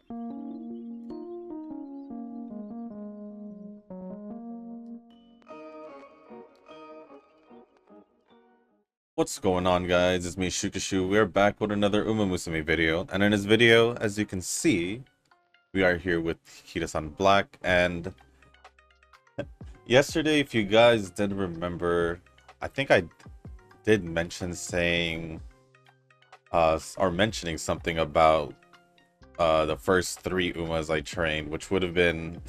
What's going on, guys? It's me, Shukashu. We're back with another Musume video, and in this video, as you can see, we are here with Kitasan Black. And yesterday, if you guys did remember, I think I did mention saying, or mentioning something about the first three Umas I trained, which would have been,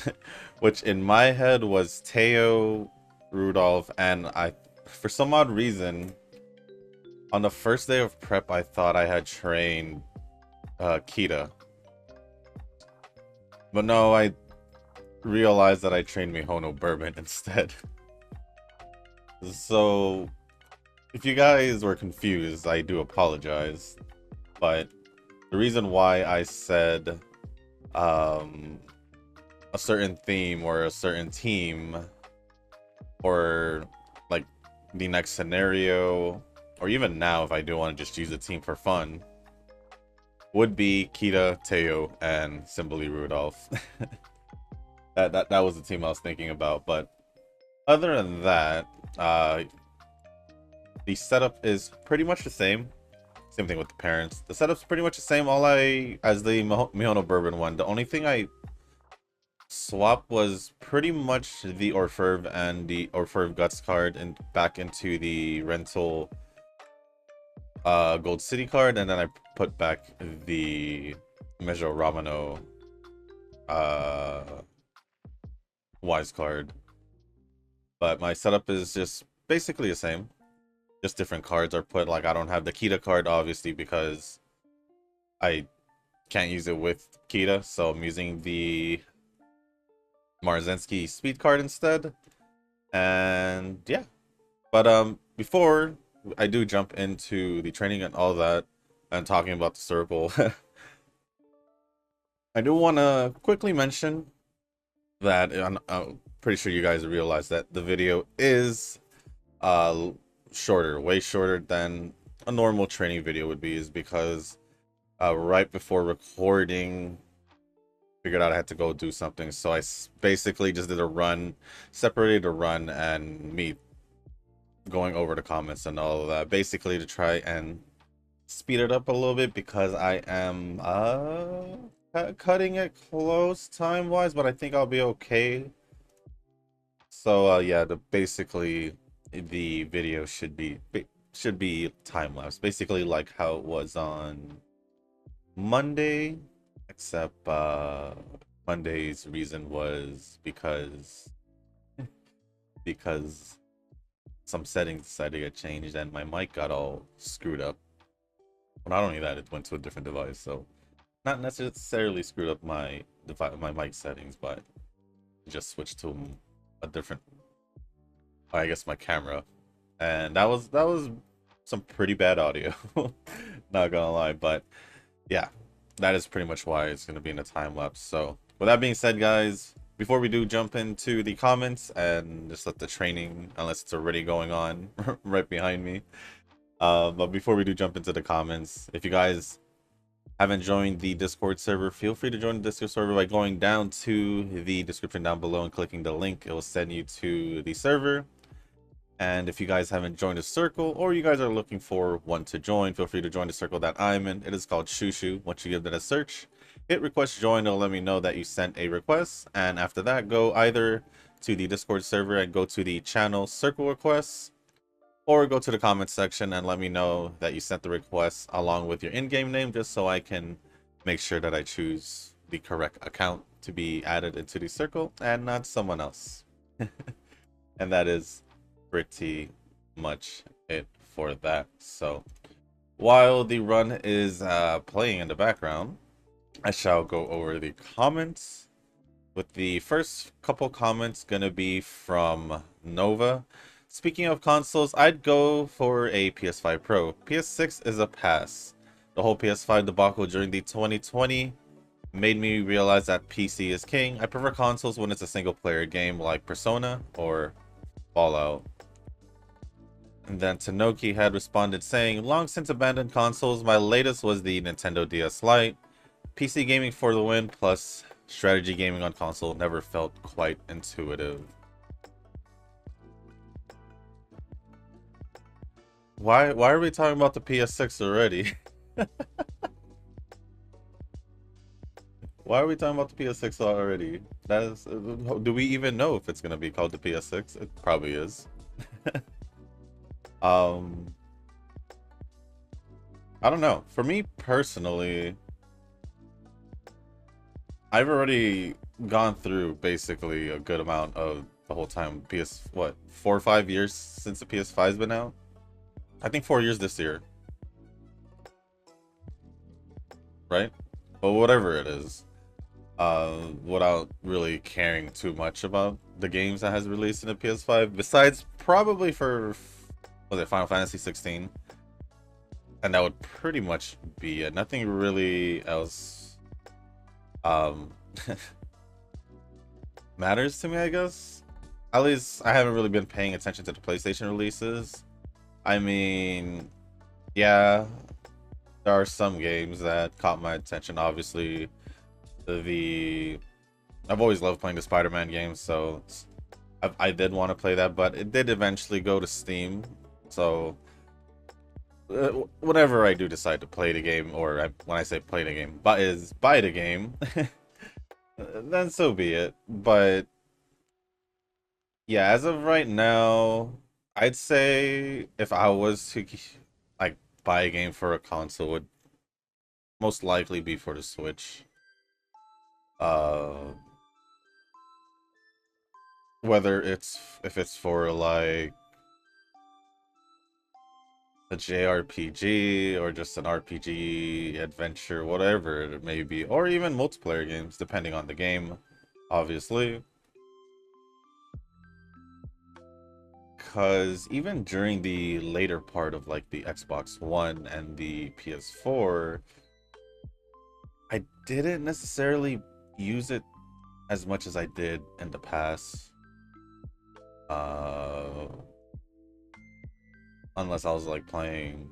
which in my head was Teo, Rudolph, and for some odd reason, on the first day of prep, I thought I had trained Kita. But no, I realized that I trained Mihono Bourbon instead. So, if you guys were confused, I do apologize. But the reason why I said a certain theme or a certain team or like the next scenario, or even now if I do want to just use a team for fun, would be Kita, Teo, and Simply Rudolph. that was the team I was thinking about. But other than that, the setup is pretty much the same. Same thing with the parents. The setup's pretty much the same. As the Mihono Bourbon one, the only thing I swapped was pretty much the Orfev and the Orfev Guts card and back into the rental Gold City card, and then I put back the Mejo Ramano Wise card. But my setup is just basically the same. Just different cards are put. Like, I don't have the Kita card, obviously, because I can't use it with Kita, so I'm using the Marzensky speed card instead. And yeah. But before I do jump into the training and all that and talking about the circle, I do want to quickly mention that I'm pretty sure you guys realize that the video is shorter, way shorter than a normal training video would be, is because right before recording, figured out I had to go do something, so I basically just did a run, separated a run and me going over the comments and all of that, basically to try and speed it up a little bit, because I am cutting it close time wise, but I think I'll be okay. So yeah, basically the video should be time lapse, basically like how it was on Monday, except Monday's reason was because some settings decided to get changed and my mic got all screwed up. Well, not only that, it went to a different device, so not necessarily screwed up my mic settings, but just switched to a different, I guess, my camera, and that was some pretty bad audio. Not gonna lie, but yeah, that is pretty much why it's gonna be in a time lapse. So with that being said, guys, before we do jump into the comments and just let the training, unless it's already going on right behind me, but before we do jump into the comments, if you guys haven't joined the Discord server, feel free to join the Discord server by going down to the description down below and clicking the link. It will send you to the server. And if you guys haven't joined a circle, or you guys are looking for one to join, feel free to join the circle that I'm in. It is called Shushu. Once you give that a search, hit request join. It'll let me know that you sent a request, and after that, go either to the Discord server and go to the channel circle requests, or go to the comment section and let me know that you sent the request along with your in-game name, just so I can make sure that I choose the correct account to be added into the circle and not someone else. And that is pretty much it for that. So while the run is playing in the background, I shall go over the comments, with the first couple comments gonna be from Nova. Speaking of consoles, I'd go for a PS5 Pro. PS6 is a pass. The whole PS5 debacle during the 2020 made me realize that PC is king. I prefer consoles when it's a single player game like Persona or Fallout. And then Tanoki had responded saying, long since abandoned consoles. My latest was the Nintendo DS Lite. PC gaming for the win, plus strategy gaming on console never felt quite intuitive. Why are we talking about the PS6 already? Why are we talking about the PS6 already? That is, do we even know if it's gonna be called the PS6? It probably is. um, I don't know. For me personally, I've already gone through basically a good amount of the whole time. What, 4 or 5 years since the PS5's been out? I think 4 years this year, right? But whatever it is, without really caring too much about the games that has released in the PS5, besides probably for, was it Final Fantasy 16? And that would pretty much be it. Nothing really else um matters to me, I guess. At least I haven't really been paying attention to the PlayStation releases. I mean, yeah, there are some games that caught my attention. Obviously, the I've always loved playing the Spider-Man games, so I did want to play that, but it did eventually go to Steam. So whenever I do decide to play the game, or when I say play the game, but is buy the game, then so be it. But yeah, as of right now, I'd say if I was to like buy a game for a console, would most likely be for the Switch. Uh, whether it's if it's for like a JRPG or just an RPG adventure, whatever it may be, or even multiplayer games, depending on the game, obviously. Because even during the later part of like the Xbox One and the PS4, I didn't necessarily use it as much as I did in the past. Uh, unless I was like playing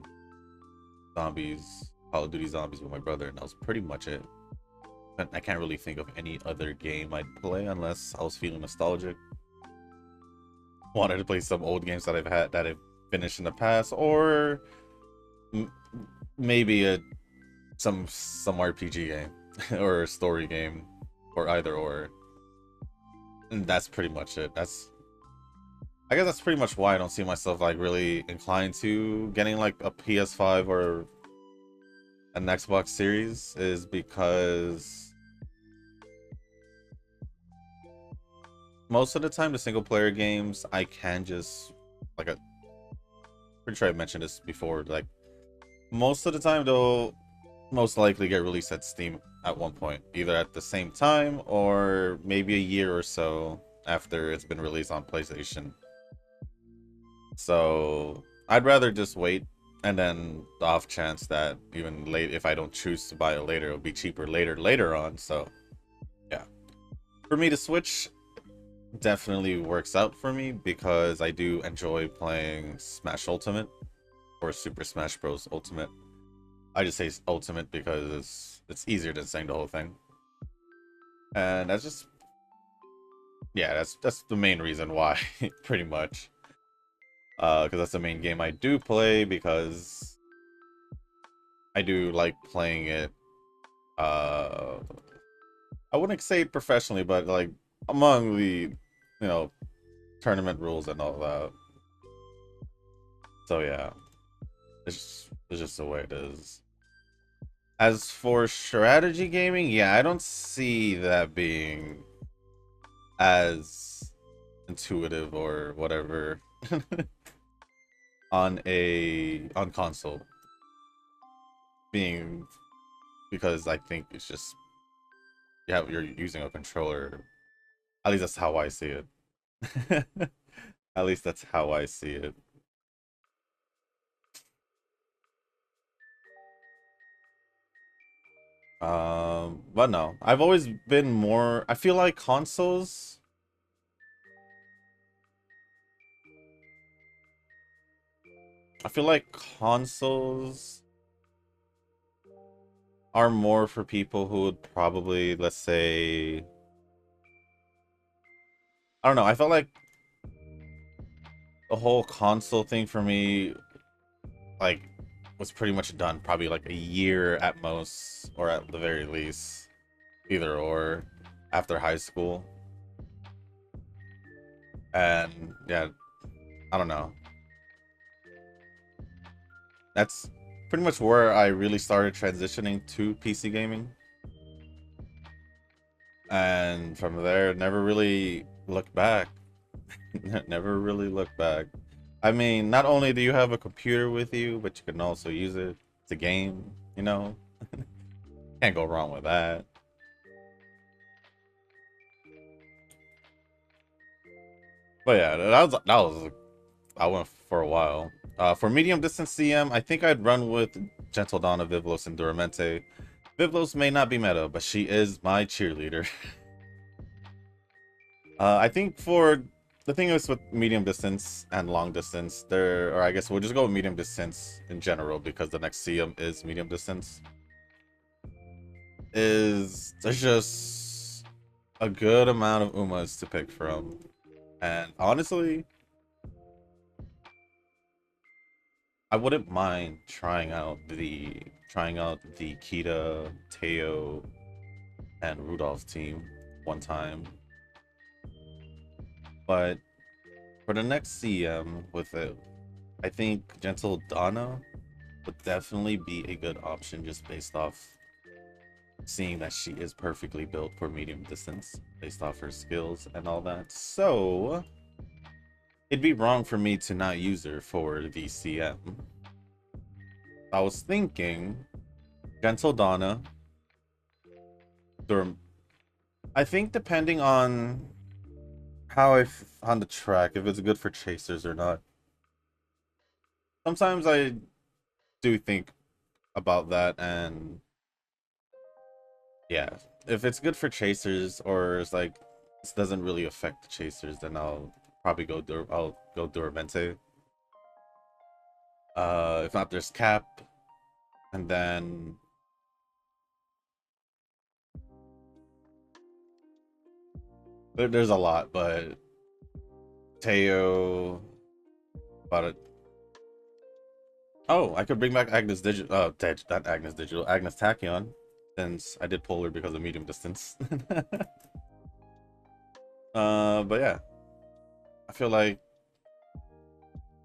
zombies, Call of Duty Zombies with my brother, and that was pretty much it. And I can't really think of any other game I'd play unless I was feeling nostalgic. Wanted to play some old games that I've finished in the past, or m maybe some RPG game or a story game, or either or. And that's pretty much it. I guess that's pretty much why I don't see myself like really inclined to getting like a PS5 or an Xbox Series, is because most of the time the single player games I can just like a pretty sure I mentioned this before, like most of the time they'll most likely get released at Steam at one point, either at the same time or maybe a year or so after it's been released on PlayStation. So I'd rather just wait, and then the off chance that even late, if I don't choose to buy it later, it'll be cheaper later on. So yeah, for me, the Switch definitely works out for me because I do enjoy playing Smash Ultimate or Super Smash Bros. Ultimate. I just say Ultimate because it's easier than saying the whole thing, and that's just, yeah, that's the main reason why, pretty much. Because that's the main game I do play, because I do like playing it. Uh, I wouldn't say professionally, but like among the, tournament rules and all that. So yeah, it's just the way it is. As for strategy gaming, yeah, I don't see that being as intuitive or whatever on console, being, because I think it's just, yeah, you're using a controller. At least that's how I see it. At least that's how I see it. But no, I've always been more. I feel like consoles. I feel like consoles are more for people who would probably, let's say, I don't know. I felt like the whole console thing for me, like, was pretty much done probably like a year at most, or at the very least, either or, after high school. And yeah, I don't know. That's pretty much where I really started transitioning to PC gaming. And from there, never really looked back. Never really looked back. I mean, not only do you have a computer with you, but you can also use it to game, you know? Can't go wrong with that. But yeah, that was I went for a while. For medium distance CM, I think I'd run with Gentle Donna, Vivlos, and Duramente. Vivlos may not be meta, but she is my cheerleader. I think for the thing is with medium distance and long distance, or I guess we'll just go with medium distance in general because the next CM is medium distance. There's just a good amount of Umas to pick from, and honestly, I wouldn't mind trying out the Kita, Teo, and Rudolph team one time. But for the next CM with it, I think Gentle Donna would definitely be a good option just based off seeing that she is perfectly built for medium distance based off her skills and all that. So it'd be wrong for me to not use her for the CM. I was thinking Gentle Donna. I think depending on on the track, if it's good for chasers or not. Sometimes I do think about that, and yeah, if it's good for chasers or it's like this doesn't really affect the chasers, then I'll go Duramente. If not, there's Cap, and then there's a lot, but Teo, about it. Oh, I could bring back Agnes Digital. Not Agnes Digital, Agnes Tachyon, since I did pull her because of medium distance. But yeah, I feel like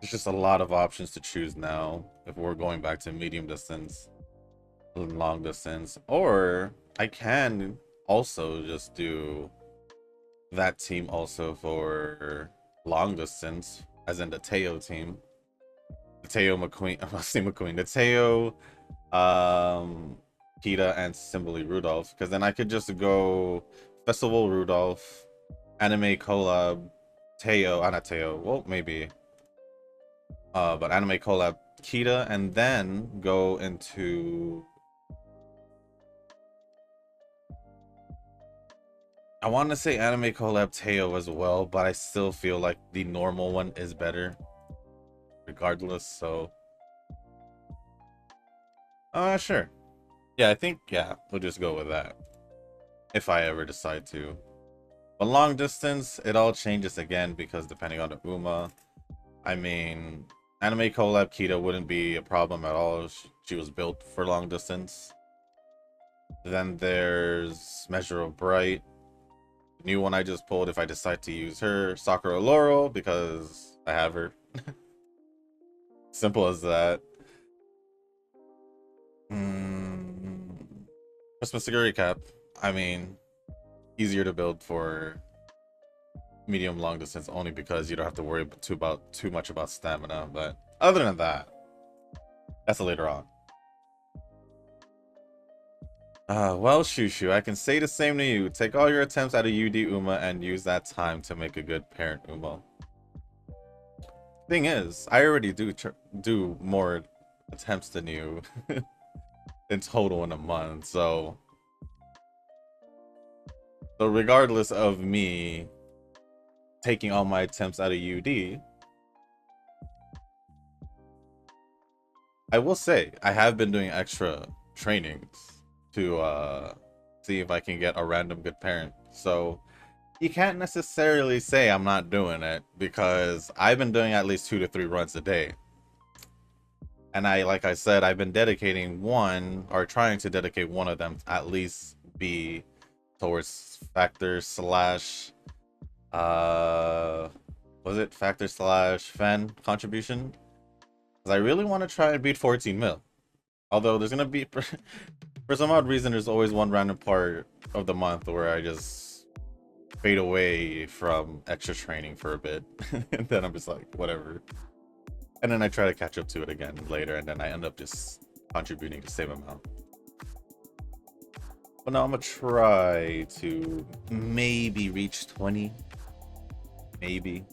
there's just a lot of options to choose now if we're going back to medium distance, long distance, or I can also just do that team also for long distance, as in the Teo team. The Teo McQueen, I'm not saying McQueen, the Teo, Peta, and Simply Rudolph, because then I could just go Festival Rudolph, Anime Collab, Teo, not Teo, well, maybe. But Anime Collab Kita, and then go into... I want to say Anime Collab Teo as well, but I still feel like the normal one is better. Regardless, so... Sure. Yeah, I think, yeah, we'll just go with that. If I ever decide to. But long distance, it all changes again because depending on the Uma. I mean, Anime Collab Kita wouldn't be a problem at all. She was built for long distance. Then there's Measure of Bright. New one I just pulled if I decide to use her. Sakura Laurel because I have her. Simple as that. Christmas Security Cap. I mean, easier to build for medium long distance only because you don't have to worry too much about stamina. But other than that, that's later on. Well, Shushu, I can say the same to you. Take all your attempts at a UD Uma and use that time to make a good parent Uma. Thing is, I already do more attempts than you in total in a month, so regardless of me taking all my attempts out of UD, I will say I have been doing extra trainings to see if I can get a random good parent. So you can't necessarily say I'm not doing it because I've been doing at least 2 to 3 runs a day. And like I said, I've been dedicating one or trying to dedicate one of them to at least be towards factor slash was it factor slash fan contribution? Because I really want to try and beat 14 mil. Although there's gonna be for some odd reason there's always one random part of the month where I just fade away from extra training for a bit. And then I'm just like, whatever. And then I try to catch up to it again later, and then I end up just contributing the same amount. But now I'm gonna try to maybe reach 20. Maybe.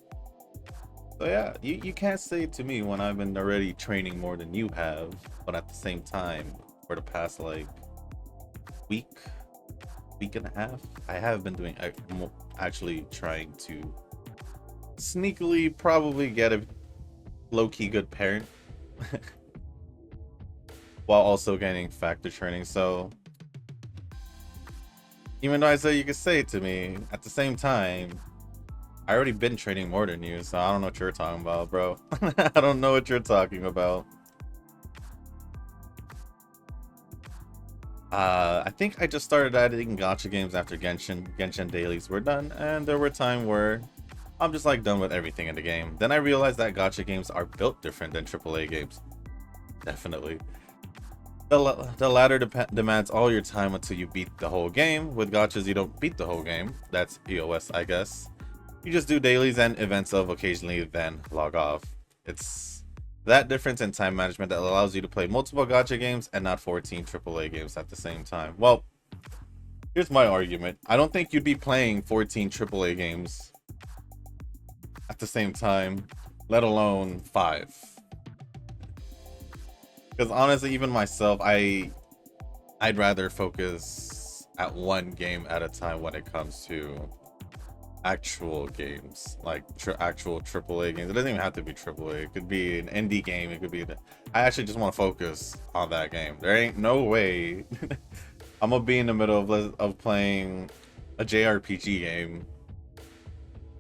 So yeah, you can't say to me when I've been already training more than you have, but at the same time, for the past like week and a half, I have been doing actually trying to sneakily probably get a low-key good parent while also getting factor training. So even though I say you could say it to me, at the same time I already been training more than you, so I don't know what you're talking about, bro. I don't know what you're talking about. I think I just started adding gacha games after Genshin dailies were done, and there were times where I'm just like done with everything in the game. Then I realized that gacha games are built different than AAA games. Definitely. The latter demands all your time until you beat the whole game. With gachas, you don't beat the whole game. That's EOS, I guess. You just do dailies and events of occasionally, then log off. It's that difference in time management that allows you to play multiple gacha games and not 14 AAA games at the same time. Well, here's my argument. I don't think you'd be playing 14 AAA games at the same time, let alone 5. Because honestly, even myself, I'd rather focus at one game at a time when it comes to actual games, like actual AAA games. It doesn't even have to be AAA. It could be an indie game. It could be I actually just want to focus on that game. There ain't no way I'm gonna be in the middle of playing a JRPG game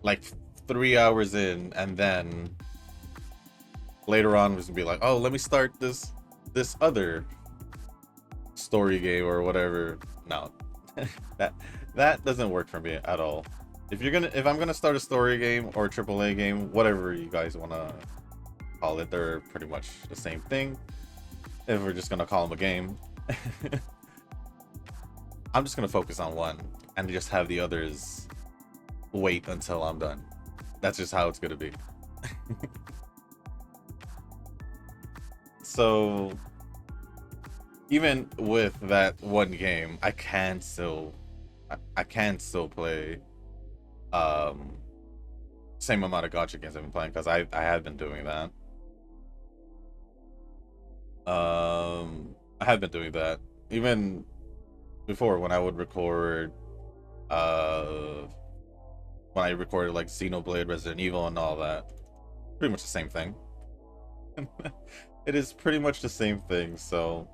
like 3 hours in, and then later on was gonna be like, oh, let me start this other story game or whatever. No, that doesn't work for me at all. If I'm gonna start a story game or a AAA game, whatever you guys want to call it, they're pretty much the same thing. If we're just gonna call them a game, I'm just gonna focus on one and just have the others wait until I'm done. That's just how it's gonna be. So even with that one game, I can still play same amount of gacha games I've been playing, because I have been doing that. I have been doing that even before when I would record when I recorded like Xenoblade, Resident Evil, and all that. Pretty much the same thing. It is pretty much the same thing, so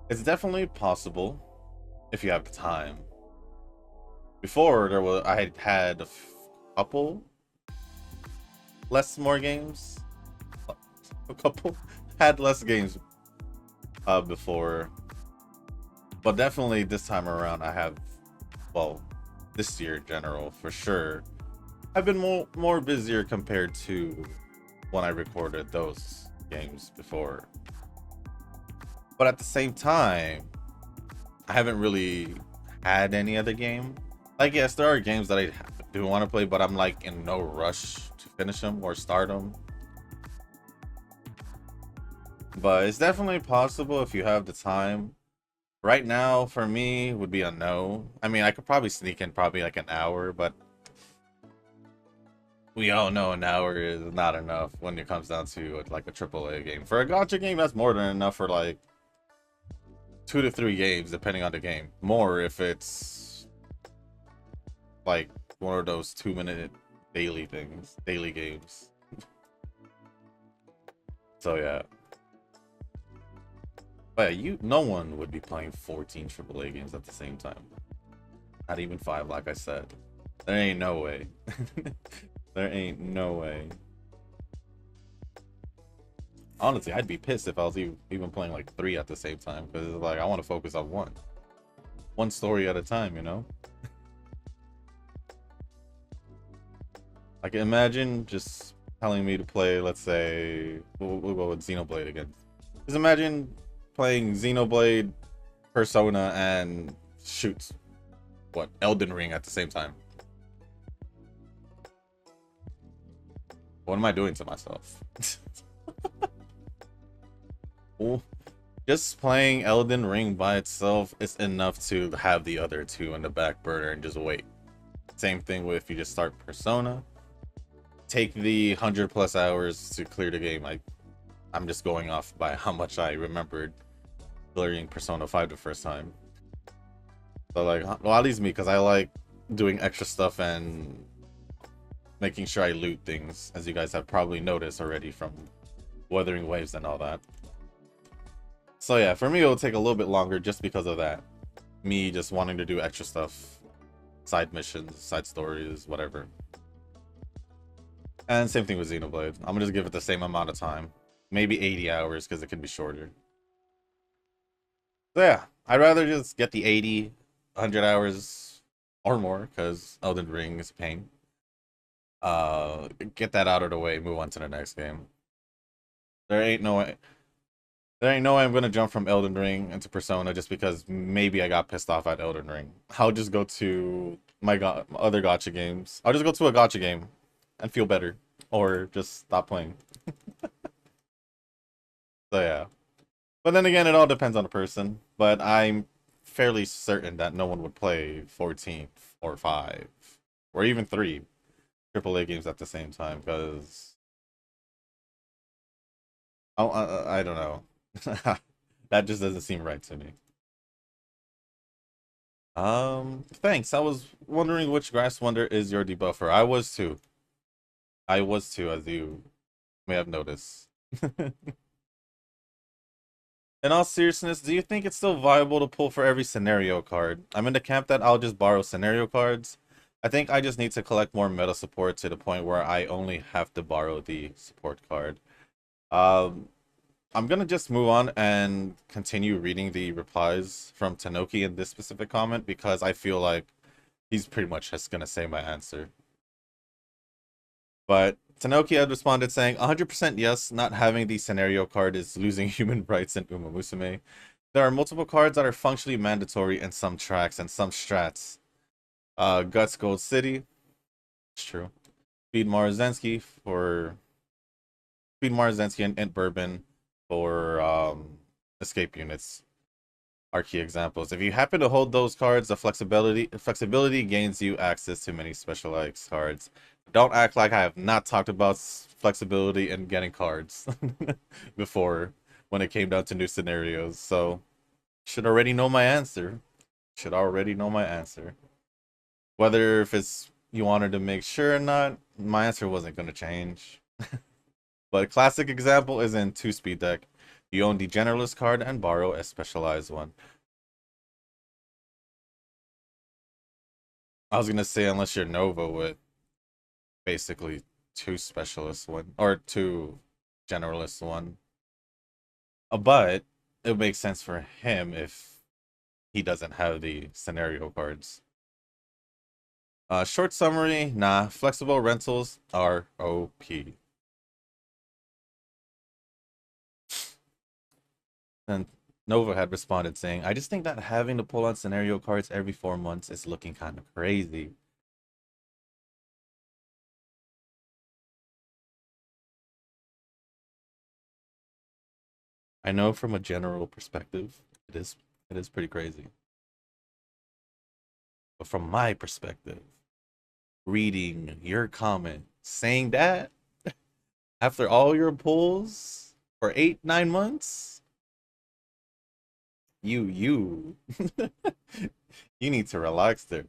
it's definitely possible if you have the time. Before I had a couple more games. A couple had less games before, but definitely this time around I have, well, this year in general for sure, I've been more busier compared to when I recorded those games before. But at the same time, I haven't really had any other game. Like, yes, there are games that I do want to play, but I'm like in no rush to finish them or start them. But it's definitely possible if you have the time. Right now, for me, would be a no. I mean, I could probably sneak in probably like an hour, but we all know an hour is not enough when it comes down to like a AAA game. For a gacha game, that's more than enough for like 2 to 3 games, depending on the game. More if it's like one of those 2-minute daily games. So yeah. But yeah, no one would be playing 14 AAA games at the same time. Not even 5, like I said. There ain't no way. There ain't no way. Honestly, I'd be pissed if I was even playing like 3 at the same time, because it's like I want to focus on one story at a time, you know? Like, imagine just telling me to play, let's say, we'll go with Xenoblade again. Just imagine playing Xenoblade, Persona, and shoot, what, Elden Ring at the same time. What am I doing to myself? Well, just playing Elden Ring by itself is enough to have the other two in the back burner and just wait. Same thing with if you just start Persona. Take the 100+ hours to clear the game. I'm just going off by how much I remembered clearing Persona 5 the first time. So like, well, at least me, because I like doing extra stuff and making sure I loot things, as you guys have probably noticed already from Wuthering Waves and all that. So yeah, for me, it'll take a little bit longer just because of that. Me just wanting to do extra stuff, side missions, side stories, whatever. And same thing with Xenoblade. I'm gonna just give it the same amount of time. Maybe 80 hours, because it can be shorter. So yeah, I'd rather just get the 80, 100 hours or more, because Elden Ring is a pain. Get that out of the way, move on to the next game. There ain't no way I'm gonna jump from Elden Ring into Persona just because maybe I got pissed off at Elden Ring. I'll just go to my other gacha games. I'll just go to a gacha game and feel better, or just stop playing. So yeah. But then again, it all depends on the person. But I'm fairly certain that no one would play 14 or 5 or even 3 AAA games at the same time, because I don't know. That just doesn't seem right to me. Thanks. I was wondering which Grass Wonder is your debuffer. I was too. I was too, as you may have noticed. In all seriousness, do you think it's still viable to pull for every scenario card? I'm in the camp that I'll just borrow scenario cards. I think I just need to collect more meta support to the point where I only have to borrow the support card. Um, I'm gonna just move on and continue reading the replies from Tanoki in this specific comment, because I feel like he's pretty much just gonna say my answer. But Tanoki had responded saying, 100% yes, not having the scenario card is losing human rights in Uma Musume. There are multiple cards that are functionally mandatory in some tracks and some strats. Guts Gold City, it's true. Speed Marzensky and Int Bourbon for escape units are key examples. If you happen to hold those cards, the flexibility gains you access to many specialized cards. Don't act like I have not talked about flexibility and getting cards before when it came down to new scenarios. So should already know my answer. Should already know my answer. Whether if it's you wanted to make sure or not, my answer wasn't going to change. But a classic example is in 2-speed deck. You own the Generalist card and borrow a specialized one. I was going to say, unless you're Nova with basically 2 specialists one, or 2 generalists one. But it makes sense for him if he doesn't have the scenario cards. Short summary, nah, flexible rentals are OP. And Nova had responded saying, I just think that having to pull on scenario cards every 4 months is looking kind of crazy. I know from a general perspective, it is pretty crazy. But from my perspective, reading your comment saying that after all your pulls for 8-9 months, you you need to relax there.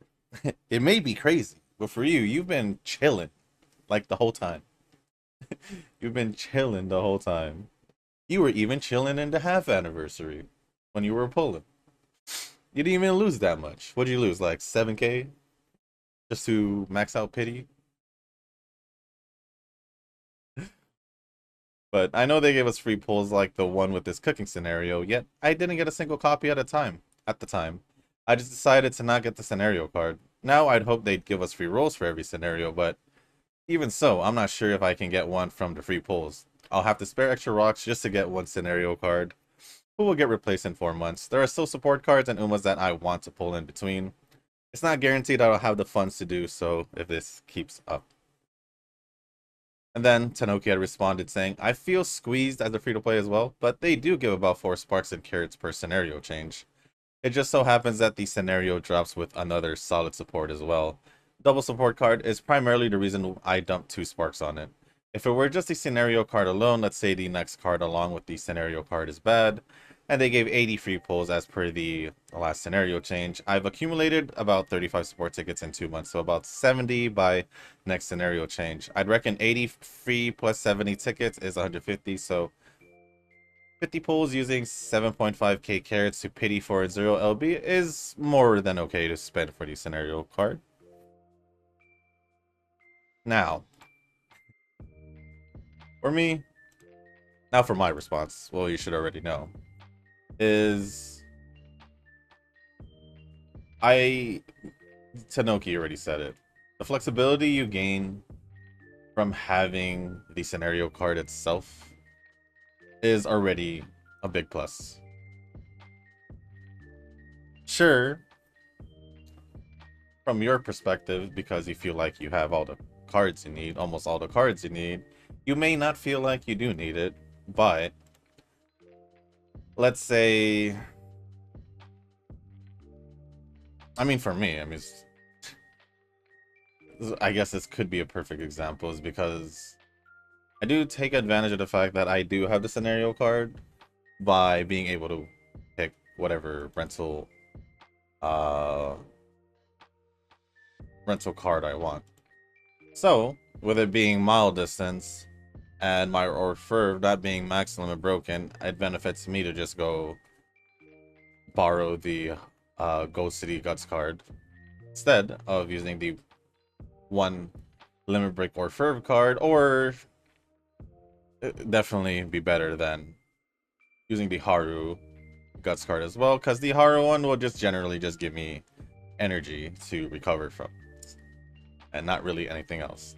It may be crazy, but for you, you've been chilling like the whole time. You've been chilling the whole time. You were even chilling in the half anniversary. when you were pulling. You didn't even lose that much. What'd you lose? Like 7K? Just to max out pity? But I know they gave us free pulls like the one with this cooking scenario, yet I didn't get a single copy at the time. I just decided to not get the scenario card. Now I'd hope they'd give us free rolls for every scenario, but even so, I'm not sure if I can get one from the free pulls. I'll have to spare extra rocks just to get one scenario card, who will get replaced in 4 months. There are still support cards and Umas that I want to pull in between. It's not guaranteed I'll have the funds to do so if this keeps up. And then Tanoki had responded saying, I feel squeezed as a free-to-play as well, but they do give about 4 sparks and carrots per scenario change. It just so happens that the scenario drops with another solid support as well. Double support card is primarily the reason I dumped 2 sparks on it. If it were just the scenario card alone, let's say the next card along with the scenario card is bad, and they gave 80 free pulls as per the last scenario change, I've accumulated about 35 support tickets in 2 months, so about 70 by next scenario change. I'd reckon 80 free plus 70 tickets is 150, so 50 pulls using 7.5k carrots to pity for 0 LB is more than okay to spend for the scenario card. Now, for me, now for my response, well, you should already know, is Tanoki already said it. The flexibility you gain from having the scenario card itself is already a big plus. Sure, from your perspective, because you feel like you have all the cards you need, almost all the cards you need, you may not feel like you do need it, but let's say, I mean, for me, I guess this could be a perfect example, is because I do take advantage of the fact that I do have the scenario card by being able to pick whatever uh rental card I want. So, with it being mile distance and my Orfurve not being max limit broken, it benefits me to just go borrow the Gold City Guts card instead of using the one limit break Orfurve card, or definitely be better than using the Haru Guts card as well, because the Haru one will just generally just give me energy to recover from, and not really anything else.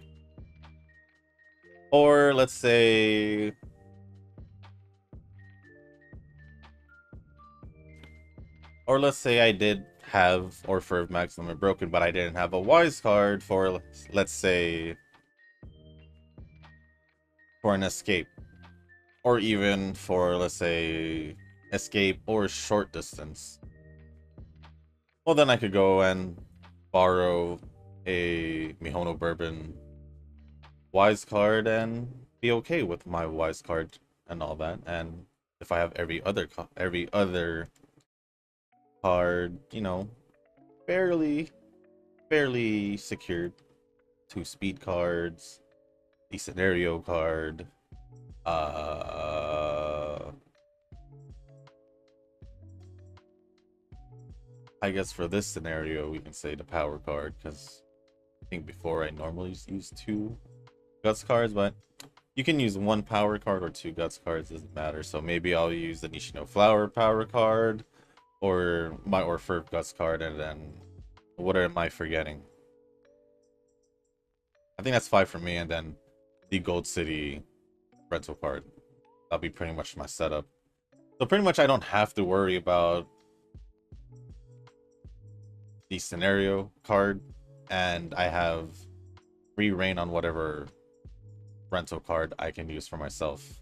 Or let's say, I did have Orfurve Max Limit broken, but I didn't have a Wise card for, let's say, for an escape, or even for, let's say, escape or short distance. Well, then I could go and borrow a Mihono Bourbon Wise card and be okay with my Wise card and all that. And if I have every other card, you know, fairly secured, 2 speed cards, the scenario card, I guess for this scenario we can say the power card, because I think before I normally use 2 guts cards, but you can use 1 power card or 2 guts cards, doesn't matter. So maybe I'll use the Nishino Flower power card or my Orfurve guts card, and then what am I forgetting? I think that's 5 for me, and then the Gold City rental card. That'll be pretty much my setup. So pretty much I don't have to worry about the scenario card, and I have free reign on whatever rental card I can use for myself.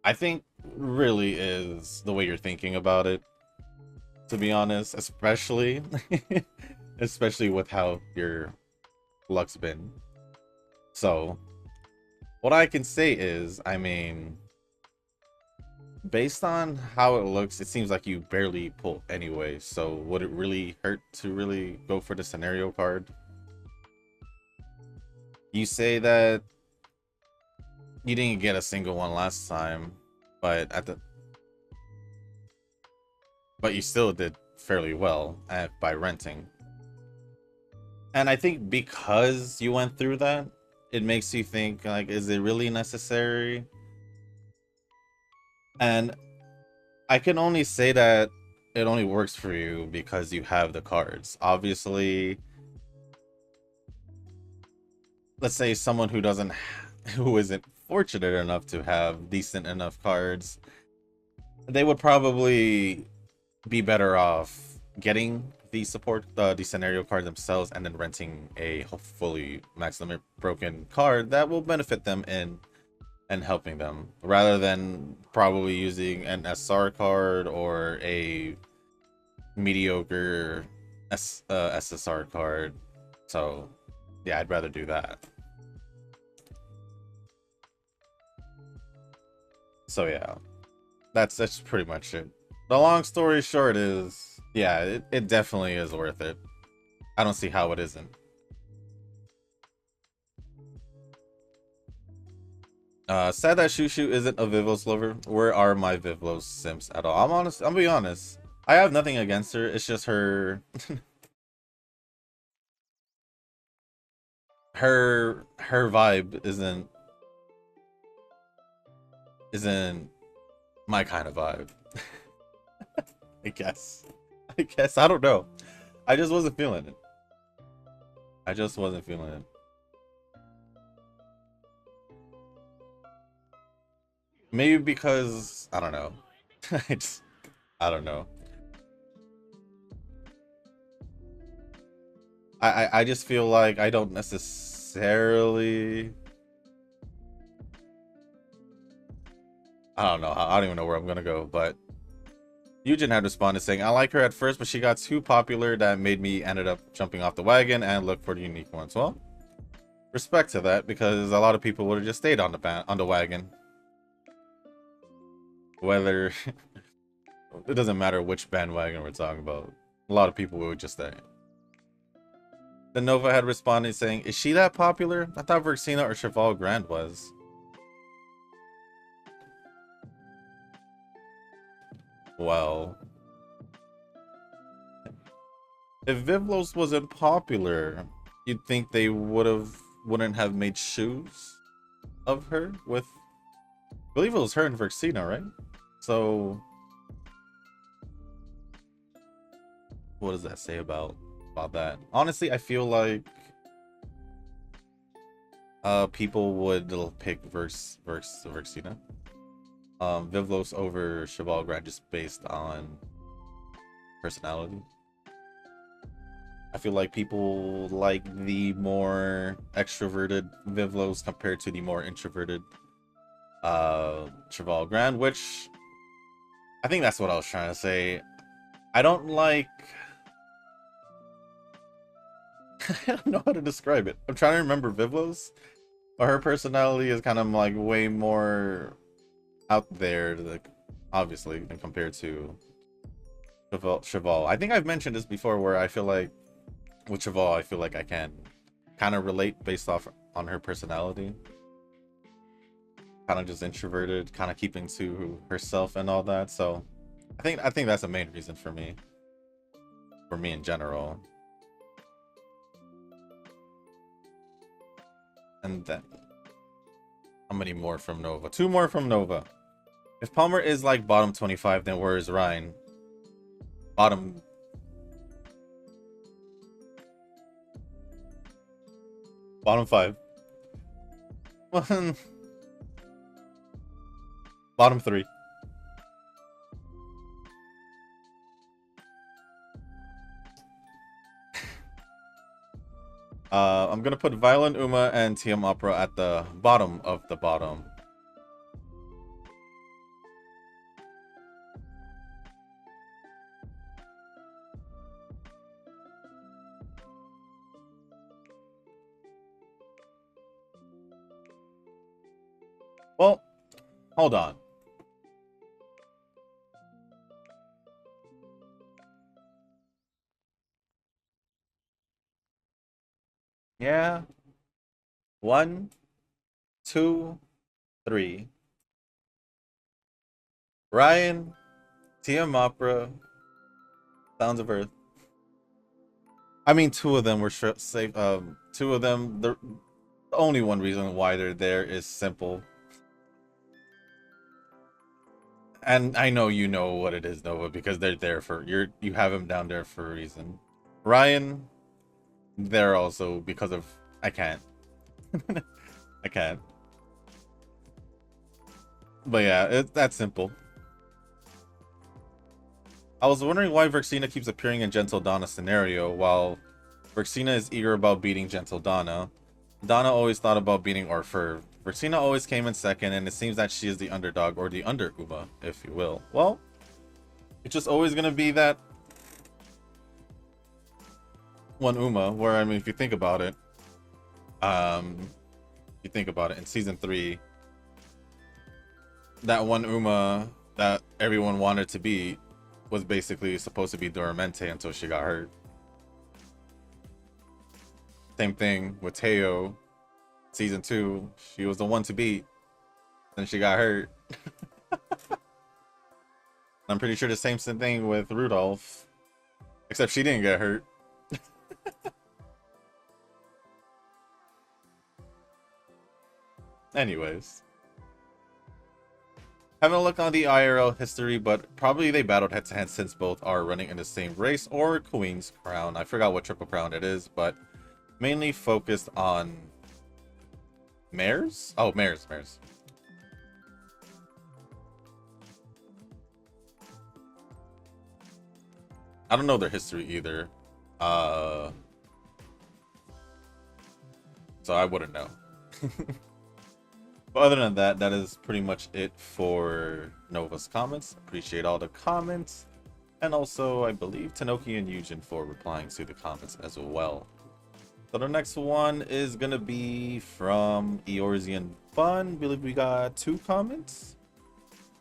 I think really is the way you're thinking about it, to be honest, especially especially with how your luck's been. So what I can say is, I mean, based on how it looks, it seems like you barely pull anyway, so would it really hurt to really go for the scenario card? You say that you didn't get a single one last time, but but you still did fairly well by renting. And I think because you went through that, it makes you think like, is it really necessary? And I can only say that it only works for you because you have the cards. Obviously, let's say someone who doesn't, who isn't fortunate enough to have decent enough cards, they would probably be better off getting the support, the scenario card themselves, and then renting a hopefully max limit broken card that will benefit them in and helping them, rather than probably using an SR card or a mediocre SSR card. So yeah, I'd rather do that. So yeah, that's pretty much it. The long story short is, yeah, it definitely is worth it. I don't see how it isn't. Sad that Shushu isn't a Vivlos lover. Where are my Vivlos simps at all? I'm honest. I'll be honest. I have nothing against her. It's just her, her vibe isn't my kind of vibe. I guess. I guess. I don't know. I just wasn't feeling it. I just wasn't feeling it. Maybe because I don't know. I don't know. I just feel like I don't necessarily. I don't know. I don't even know where I'm gonna go, but Eugen had responded saying, I like her at first, but she got too popular that made me ended up jumping off the wagon and look for the unique ones. Well, respect to that, because a lot of people would have just stayed on the wagon. Whether it doesn't matter which bandwagon we're talking about, a lot of people would just stay. The Nova had responded saying, is she that popular? I thought Verxina or Cheval Grand was. Well, if Vivlos wasn't popular, you'd think they wouldn't have made shoes of her with, I believe it was her and Verxina, right? So what does that say about that? Honestly, I feel like people would pick Verxina. Vivlos over Cheval Grand just based on personality. I feel like people like the more extroverted Vivlos compared to the more introverted Cheval Grand, which I think that's what I was trying to say. I don't like I don't know how to describe it. I'm trying to remember Vivlos, but her personality is kind of like way more out there, like obviously, than compared to Cheval. I think I've mentioned this before, where I feel like with Cheval, I feel like I can kind of relate based off on her personality. Kind of just introverted, kind of keeping to herself and all that. So I think that's the main reason for me in general. And then how many more from Nova? 2 more from Nova. If Palmer is like bottom 25, then where is Ryan? Bottom 5. Bottom 3. I'm gonna put Violent Uma and TM Opera at the bottom of the bottom. Well, hold on. Yeah. 1, 2, 3. Ryan, TM Opera, Sounds of Earth. I mean, two of them were safe. Two of them. The only one reason why they're there is simple, and I know you know what it is, Nova, because they're there for you have them down there for a reason. Ryan, they're also because of I can't. I can't. But yeah, it's that simple. I was wondering why Verxina keeps appearing in Gentle Donna scenario while Verxina is eager about beating Gentle Donna. Donna always thought about beating Orfer. Verxina always came in second, and it seems that she is the underdog, or the under Uma, if you will. Well, it's just always gonna be that one Uma, where I mean, if you think about it, in season 3, that one Uma that everyone wanted to beat was basically supposed to be Doramente until she got hurt. Same thing with Teo. Season 2, she was the one to beat. Then she got hurt. I'm pretty sure the same thing with Rudolph. Except she didn't get hurt. Anyways. Haven't looked on the IRL history, but probably they battled head-to-head since both are running in the same race or Queen's Crown. I forgot what Triple Crown it is, but mainly focused on mares? Oh, mares. I don't know their history either. So I wouldn't know. But other than that, that is pretty much it for Nova's comments. Appreciate all the comments. And also, I believe Tanoki and Eugen for replying to the comments as well. So the next one is going to be from Eorzean Fun. I believe we got 2 comments.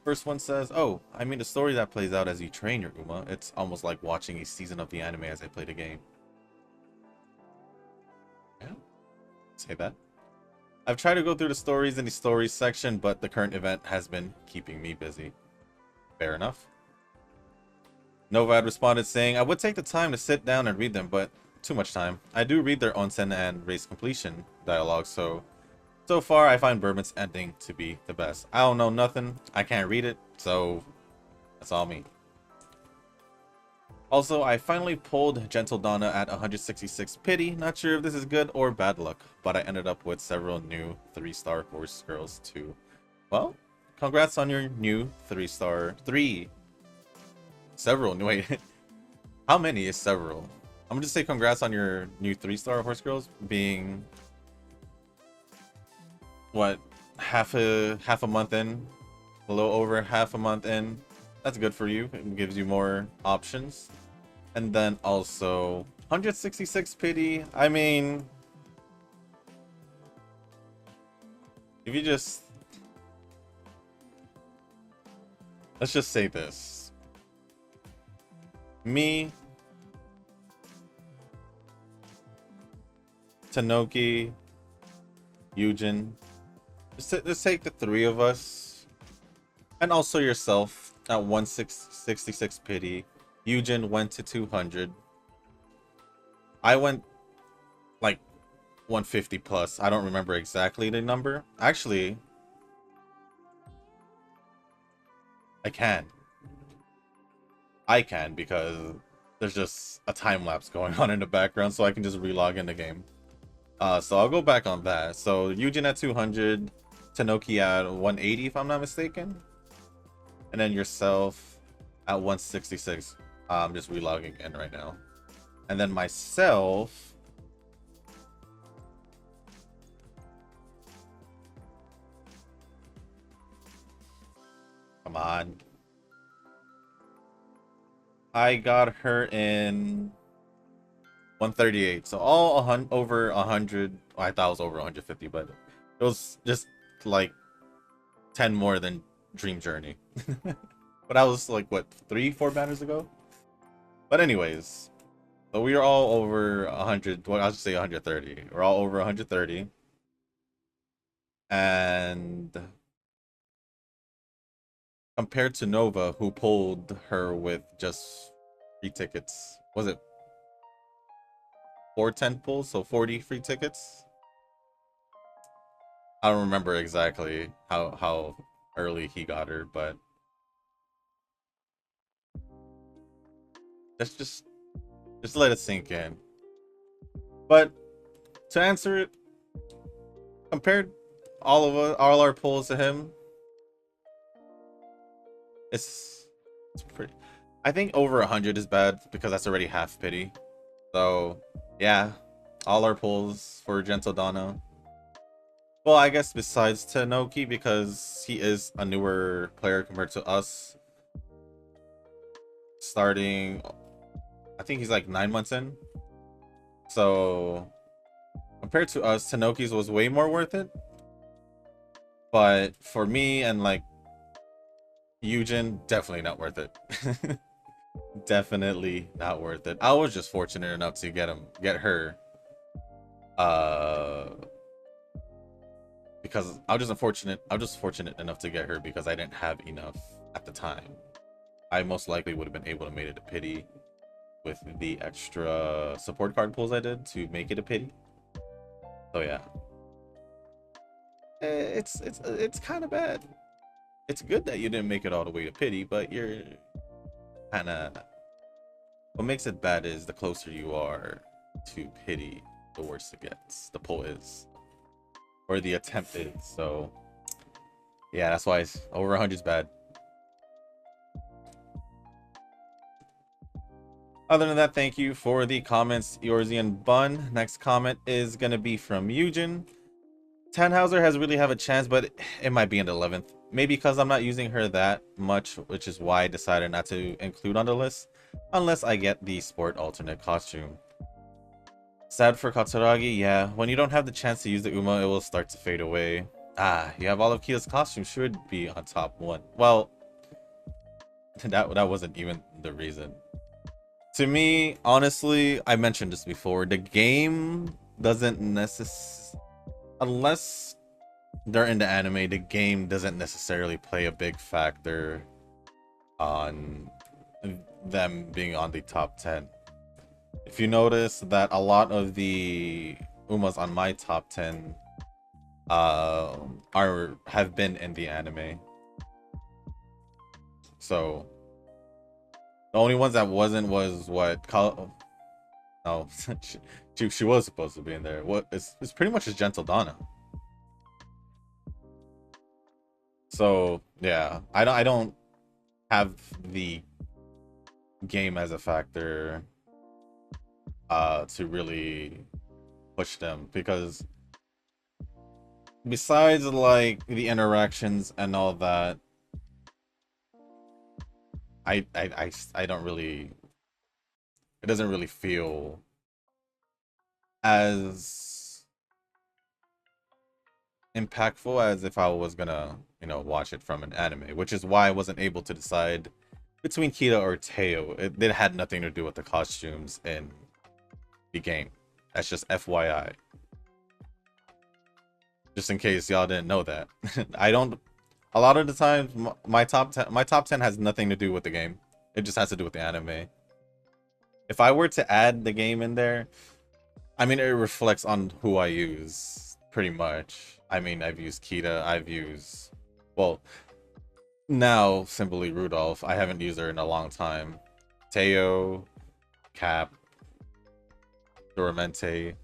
First one says, oh, I mean the story that plays out as you train your Uma. It's almost like watching a season of the anime as I play the game. Yeah, say that. I've tried to go through the stories in the stories section, but the current event has been keeping me busy. Fair enough. Nova had responded saying, I would take the time to sit down and read them, but too much time. I do read their onsen and race completion dialogue, so far I find Bourbon's ending to be the best. I don't know nothing. I can't read it, so that's all me. Also, I finally pulled Gentle Donna at 166 pity. Not sure if this is good or bad luck, but I ended up with several new 3-star horse girls too. Well, congrats on your new 3-star. Several. Wait, how many is several? I'm gonna just say congrats on your new 3-star horse girls being what, half a month in, a little over half a month in. That's good for you. It gives you more options. And then also 166 pity. I mean, if you just, let's just say this. Me, Tanoki, Eugen, just take the 3 of us, and also yourself at 166 pity. Eugen went to 200. I went like 150 plus. I don't remember exactly the number. Actually, I can because there's just a time lapse going on in the background, so I can just relog in the game. So I'll go back on that. So Eugen at 200, Tanoki at 180 if I'm not mistaken, and then yourself at 166. I'm just relogging in right now. And then myself, come on, I got her in 138. So all over 100. Well, I thought it was over 150, but it was just like 10 more than Dream Journey. But that was like what, 3-4 banners ago. But anyways, so we are all over 100. Well, I'll just say 130. We're all over 130. And compared to Nova, who pulled her with just free tickets. Was it 410 pulls? So 40 free tickets? I don't remember exactly how early he got her, but let's just let it sink in. But to answer it, compared all our pulls to him, it's pretty. I think over 100 is bad because that's already half pity. So yeah, all our pulls for Gentle Donna. Well, I guess besides Tenoki, because he is a newer player compared to us. Starting, I think he's like 9 months in. So compared to us, Tenoki's was way more worth it. But for me and like Eugen, definitely not worth it. Definitely not worth it. I was just fortunate enough to get her. Because I was just fortunate enough to get her because I didn't have enough at the time. I most likely would have been able to made it a pity with the extra support card pulls I did to make it a pity. So yeah. It's kind of bad. It's good that you didn't make it all the way to pity, but you're kind of, what makes it bad is the closer you are to pity, the worse it gets. The pull is, or the attempt is. So yeah, that's why it's over 100 is bad. Other than that, thank you for the comments, Eorzean Bun. Next comment is gonna be from Eugen. Tannhauser has really have a chance, but it might be in the 11th. Maybe because I'm not using her that much, which is why I decided not to include on the list, unless I get the sport alternate costume. Sad for Katsuragi, yeah. When you don't have the chance to use the Uma, it will start to fade away. Ah, you have all of Kia's costumes, should be on top 1. Well, that wasn't even the reason. To me, honestly, I mentioned this before, the game doesn't unless they're in the anime, the game doesn't necessarily play a big factor on them being on the top 10. If you notice that a lot of the Umas on my top 10 have been in the anime. So the only ones that wasn't was what no, she was supposed to be in there. It's pretty much just Gentle Donna. So yeah, I don't have the game as a factor to really push them, because besides like the interactions and all that, I don't really, it doesn't really feel as impactful as if I was gonna, watch it from an anime, which is why I wasn't able to decide between Kita or Teo. It had nothing to do with the costumes in the game. That's just FYI. Just in case y'all didn't know that. I don't, a lot of the times my top 10 has nothing to do with the game. It just has to do with the anime. If I were to add the game in there, I mean, it reflects on who I use pretty much. I mean, I've used Kita, I've used, well, now simply Rudolph. I haven't used her in a long time. Teo, Cap, Doramente.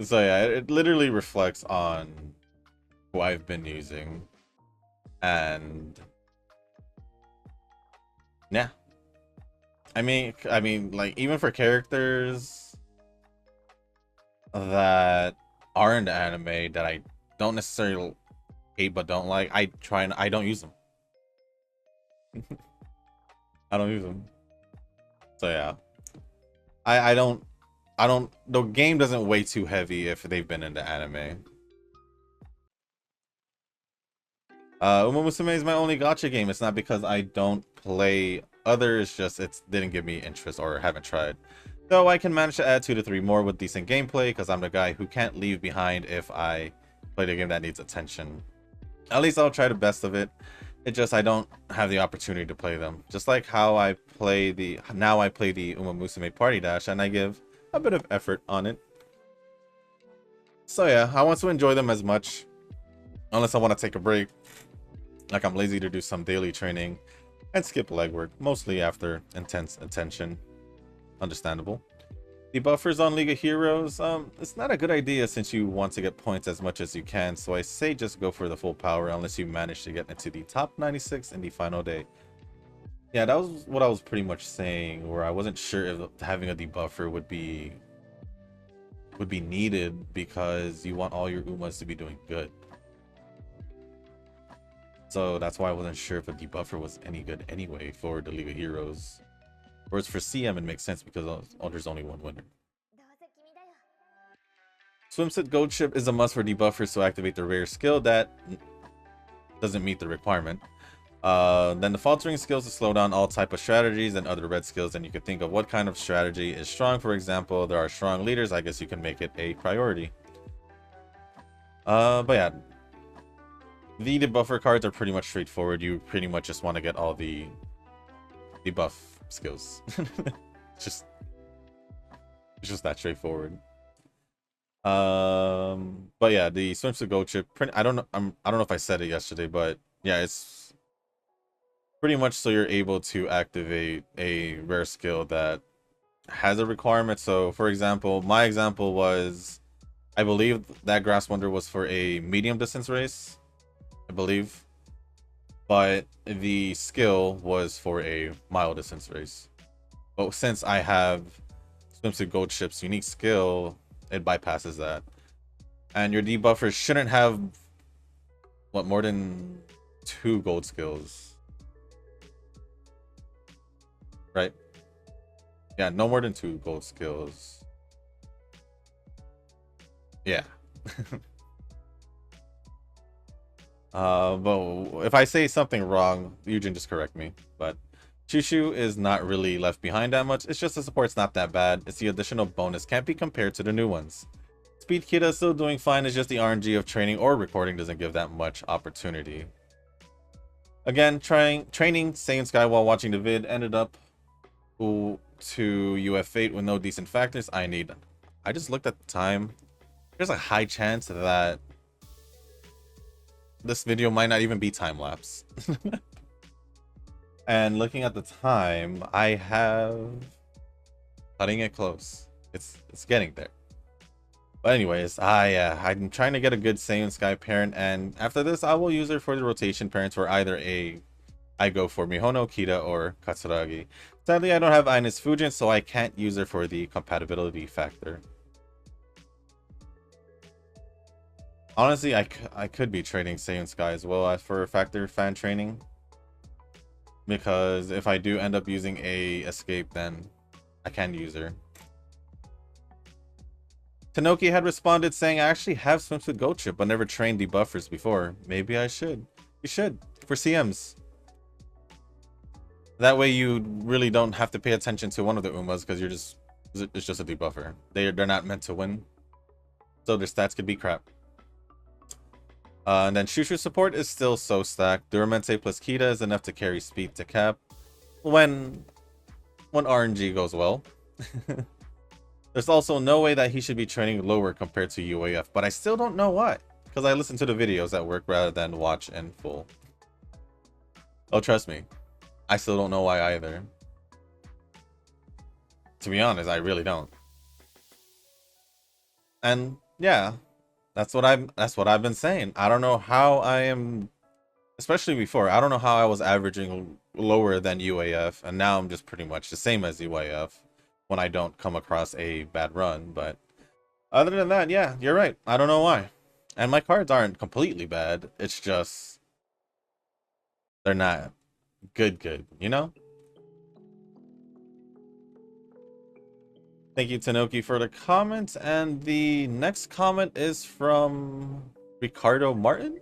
So yeah, it literally reflects on who I've been using. And yeah. I mean, like, even for characters that are in the anime that I don't necessarily hate but don't like, I don't use them. I don't use them. So yeah. I don't, the game doesn't weigh too heavy if they've been in the anime. Uma Musume is my only gacha game. It's not because I don't play others, just it didn't give me interest or haven't tried. Though I can manage to add 2 to 3 more with decent gameplay, because I'm the guy who can't leave behind if I play the game that needs attention. At least I'll try the best of it. It just I don't have the opportunity to play them. Just like how I play the Uma Musume Party Dash, and I give a bit of effort on it. So yeah, I want to enjoy them as much, unless I want to take a break. Like I'm lazy to do some daily training and skip legwork, mostly after intense attention. Understandable. The buffers on League of Heroes, it's not a good idea since you want to get points as much as you can, so I say just go for the full power unless you manage to get into the top 96 in the final day. Yeah, that was what I was pretty much saying, where I wasn't sure if having a debuffer would be needed because you want all your Umas to be doing good. So that's why I wasn't sure if a debuffer was any good anyway for the League of Heroes. Whereas for CM, it makes sense because there's only one winner. Swimsuit Gold Ship is a must for debuffers to activate the rare skill that doesn't meet the requirement. Then the faltering skills to slow down all type of strategies and other red skills, and you can think of what kind of strategy is strong. For example, there are strong leaders. I guess you can make it a priority. But yeah, the debuffer cards are pretty much straightforward. You pretty much just want to get all the debuff skills. it's just that straightforward. But yeah, the swimsuit gold chip I don't know if I said it yesterday, but yeah, it's pretty much so you're able to activate a rare skill that has a requirement. So for example, my example was, I believe that Grass Wonder was for a medium distance race, I believe, but the skill was for a mile distance race. But since I have swimsuit gold chip's unique skill, it bypasses that. And your debuffer shouldn't have what, more than 2 gold skills, right? Yeah, no more than 2 gold skills. Yeah. But if I say something wrong, Eugene, just correct me. But Chushu is not really left behind that much. It's just the support's not that bad. It's the additional bonus can't be compared to the new ones. Speed Kita is still doing fine. It's just the RNG of training or recording doesn't give that much opportunity. Again, training Saiyan Sky while watching the vid ended up to UF8 with no decent factors. I just looked at the time. There's a high chance that this video might not even be time lapse. And looking at the time, I have cutting it close. It's getting there. But anyways, I'm trying to get a good Saiyan Sky parent, and after this, I will use her for the rotation parents for either I go for Mihono, Kita, or Katsuragi. Sadly, I don't have Ines Fujin, so I can't use her for the compatibility factor. Honestly, I could be trading Saiyan Sky as well for factor fan training. Because if I do end up using a escape, then I can use her. Tanoki had responded saying, I actually have swimsuit gold chip, but never trained debuffers before. Maybe I should. You should, for CMs. That way you really don't have to pay attention to one of the Umas, because it's just a debuffer. They're not meant to win. So their stats could be crap. And then Shushu support is still so stacked. Duramente plus Kita is enough to carry speed to cap when RNG goes well. There's also no way that he should be training lower compared to UAF, but I still don't know why, because I listen to the videos at work rather than watch in full. Oh, trust me, I still don't know why either. To be honest, I really don't. And yeah, that's what I've been saying. I don't know how I am, especially before, I don't know how I was averaging lower than UAF, and now I'm just pretty much the same as UAF when I don't come across a bad run. But other than that, yeah, you're right. I don't know why. And my cards aren't completely bad. It's just they're not good, you know? Thank you, Tanoki, for the comment. And the next comment is from Ricardo Martin.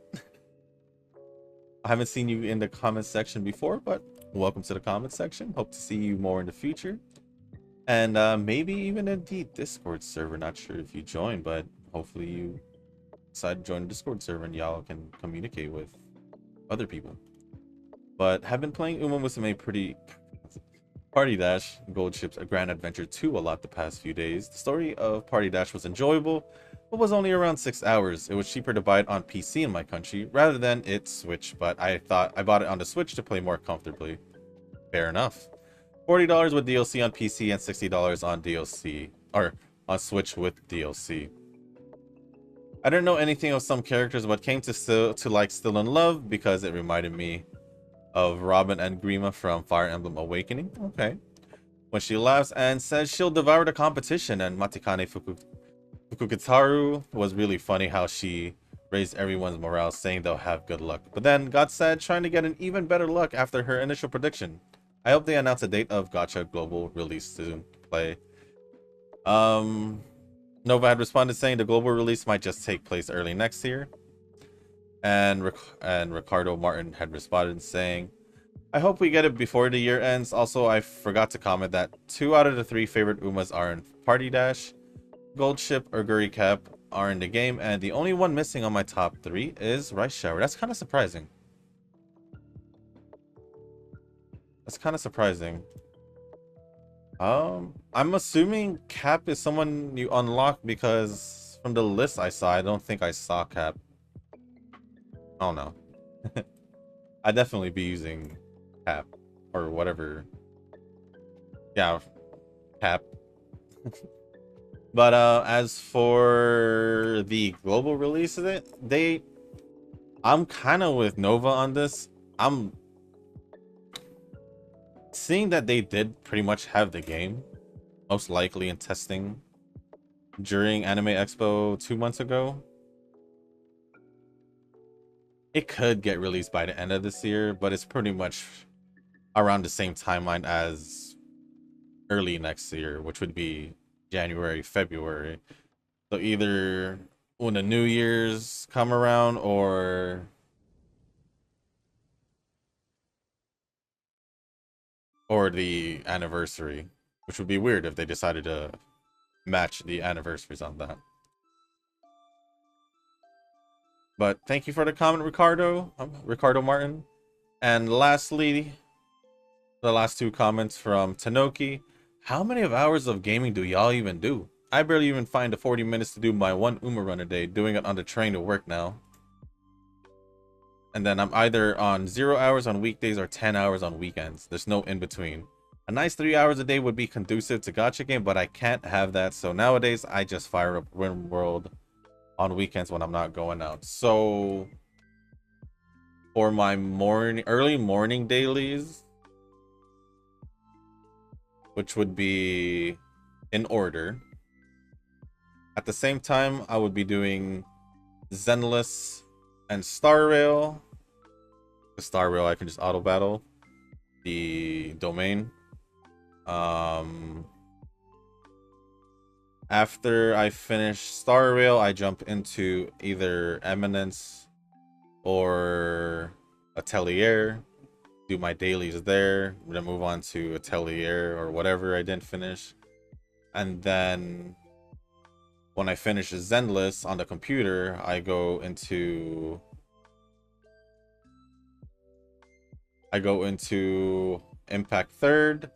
I haven't seen you in the comment section before, but welcome to the comment section. Hope to see you more in the future. And maybe even in the Discord server. Not sure if you joined, but hopefully you decide to join the Discord server and y'all can communicate with other people. but have been playing Uma Musume pretty Party Dash Gold Ships A Grand Adventure 2 a lot the past few days. The story of Party Dash was enjoyable, but was only around 6 hours. It was cheaper to buy it on PC in my country rather than its Switch, but I thought I bought it on the Switch to play more comfortably. Fair enough. $40 with DLC on PC and $60 on DLC, or on Switch with DLC. I didn't know anything of some characters, but came to like Still in Love because it reminded me of Robin and Grima from Fire Emblem Awakening. Okay. When she laughs and says she'll devour the competition, and Matikane Fukugitaru was really funny how she raised everyone's morale saying they'll have good luck. But then got sad trying to get an even better luck after her initial prediction. I hope they announce a date of Gacha global release soon to play. Nova had responded saying the global release might just take place early next year. And Ricardo Martin had responded saying, I hope we get it before the year ends. Also, I forgot to comment that 2 out of the 3 favorite Umas are in Party Dash, Gold Ship, or Guri Cap are in the game, and the only one missing on my top 3 is Rice Shower. That's kind of surprising. That's kind of surprising. I'm assuming Cap is someone you unlock because from the list I saw, I don't think I saw Cap. I don't know. I'd definitely be using Cap or whatever. Yeah, Cap. But as for the global release of it, I'm kind of with Nova on this. I'm seeing that they did pretty much have the game, most likely in testing during Anime Expo 2 months ago. It could get released by the end of this year, but it's pretty much around the same timeline as early next year, which would be January, February. So either when the New Year's come around or the anniversary, which would be weird if they decided to match the anniversaries on that. But thank you for the comment, Ricardo Martin. And lastly, the last 2 comments from Tanoki. How many hours of gaming do y'all even do? I barely even find the 40 minutes to do my 1 Uma run a day, doing it on the train to work now. And then I'm either on 0 hours on weekdays or 10 hours on weekends. There's no in between. A nice 3 hours a day would be conducive to gacha game, but I can't have that. So nowadays, I just fire up RimWorld on weekends when I'm not going out. So for my early morning dailies, which would be in order, at the same time, I would be doing Zenless and Star Rail. The Star Rail, I can just auto battle the domain. After I finish Star Rail, I jump into either Eminence or Atelier, do my dailies there, then move on to Atelier or whatever I didn't finish. And then when I finish Zenless on the computer, I go into Impact Third,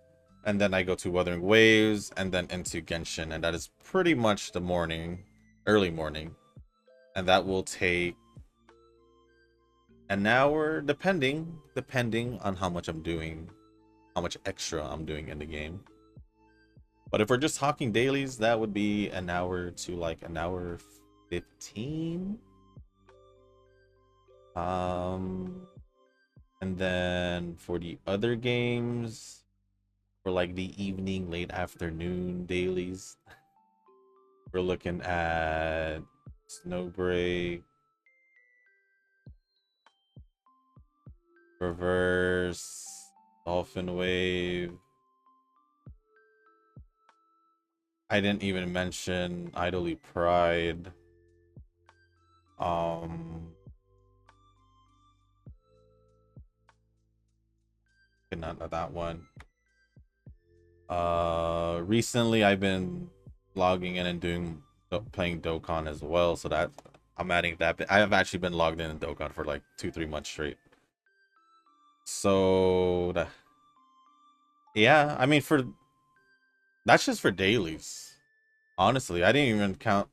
and then I go to Wuthering Waves, and then into Genshin, and that is pretty much the early morning. And that will take an hour, depending on how much I'm doing, how much extra I'm doing in the game. But if we're just talking dailies, that would be an hour to like an hour 15. And then for the other games, for like the evening, late afternoon dailies, we're looking at Snowbreak, Reverse, Dolphin Wave. I didn't even mention Idly Pride. Not that one. Recently I've been logging in and playing Dokkan as well, so that I'm adding that. I have actually been logged in Dokkan for like 2-3 months straight. So yeah, I mean, for that's just for dailies. Honestly, I didn't even count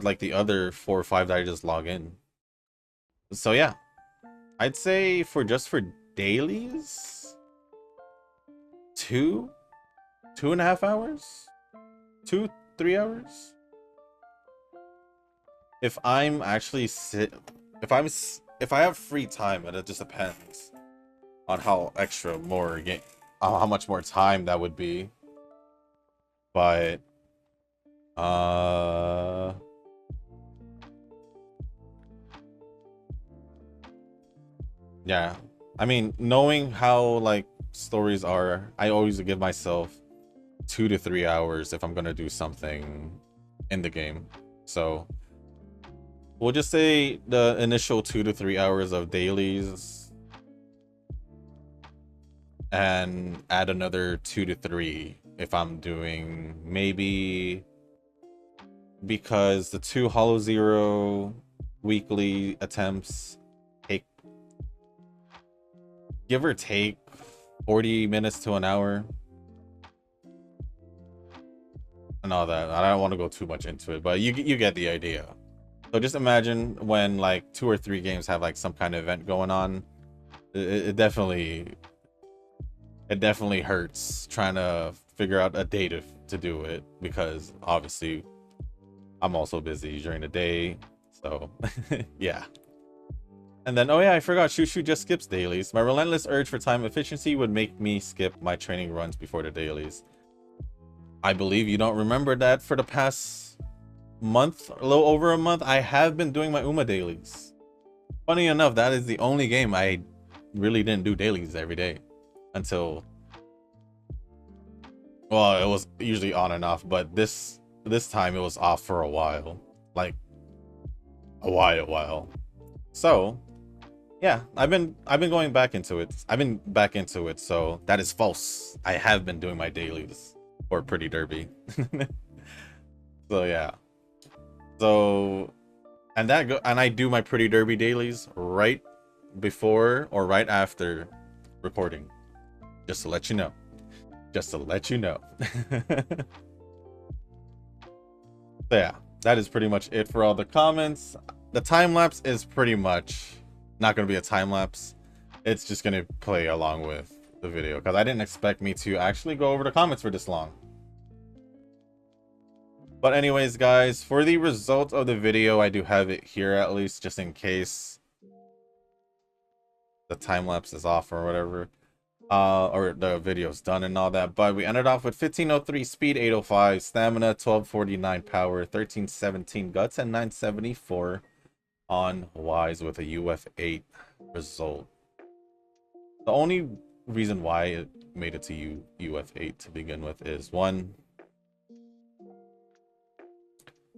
like the other 4 or 5 that I just log in. So yeah, I'd say for just for dailies, 2.5 hours, 2-3 hours. If I'm actually if I have free time, and it just depends on how extra more game, how much more time that would be. But yeah, I mean, knowing how like stories are, I always give myself 2 to 3 hours if I'm gonna do something in the game. So we'll just say the initial 2 to 3 hours of dailies, and add another 2 to 3 if I'm doing maybe, because the 2 Hollow Zero weekly attempts take, give or take, 40 minutes to an hour and all that. I don't want to go too much into it, but you get the idea. So just imagine when like 2 or 3 games have like some kind of event going on. It definitely hurts trying to figure out a day to do it, because obviously I'm also busy during the day. So yeah. And then, oh yeah, I forgot, Shushu just skips dailies. My relentless urge for time efficiency would make me skip my training runs before the dailies. I believe you don't remember that for the past month, a little over a month, I have been doing my Uma dailies. Funny enough, that is the only game I really didn't do dailies every day until, well, it was usually on and off, but this time it was off for a while, like a while. So yeah, I've been going back into it. I've been back into it, so that is false. I have been doing my dailies for Pretty Derby. So yeah. So and I do my Pretty Derby dailies right before or right after recording. Just to let you know. Just to let you know. So yeah, that is pretty much it for all the comments. The time lapse is pretty much not going to be a time lapse. It's just going to play along with the video, because I didn't expect me to actually go over the comments for this long. But anyways, guys, for the result of the video, I do have it here at least, just in case the time lapse is off or whatever, or the video's done and all that. But we ended off with 1503 speed, 805 stamina, 1249 power, 1317 guts, and 974 on wise with a UF8 result. The only reason why it made it to UF8 to begin with is, one,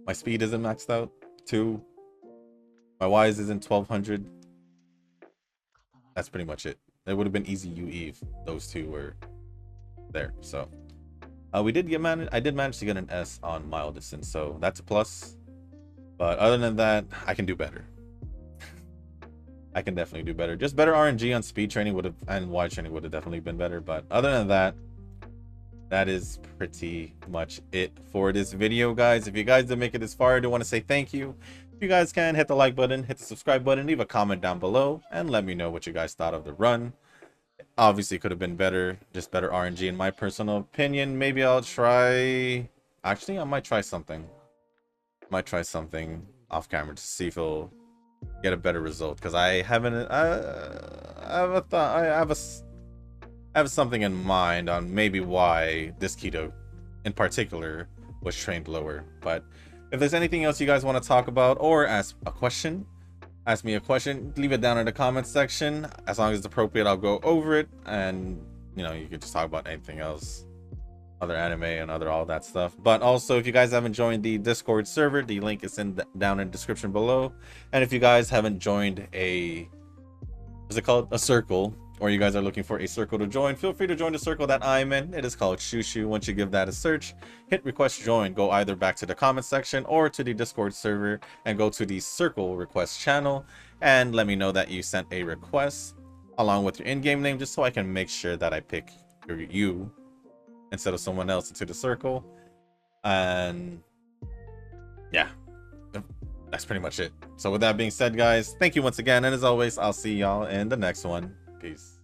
my speed isn't maxed out. 2, my wise isn't 1200. That's pretty much it. It would have been easy UE if those two were there. So I did manage to get an S on mile distance, so that's a plus. But other than that, I can do better. I can definitely do better. Just better RNG on speed training would have, and wide training would have definitely been better. But other than that, that is pretty much it for this video, guys. If you guys did make it this far, I do want to say thank you. If you guys can, hit the like button, hit the subscribe button, leave a comment down below, and let me know what you guys thought of the run. Obviously, could have been better. Just better RNG in my personal opinion. Maybe I'll try... Actually, I might try something. Off camera to see if it'll get a better result, because I haven't... I have something in mind on maybe why this Keto in particular was trained lower. But if there's anything else you guys want to talk about or ask me a question, leave it down in the comments section. As long as it's appropriate, I'll go over it, and you know, you can just talk about anything else, other anime and all that stuff. But also, if you guys haven't joined the Discord server, the link is down in the description below. And if you guys haven't joined a circle, or you guys are looking for a circle to join, feel free to join the circle that I'm in. It is called Shushu. Once you give that a search, hit request join, go either back to the comment section or to the Discord server and go to the circle request channel and let me know that you sent a request. along with your in-game name, just so I can make sure that I pick you instead of someone else into the circle. And yeah, that's pretty much it. So with that being said, guys, thank you once again, and as always, I'll see y'all in the next one. Peace.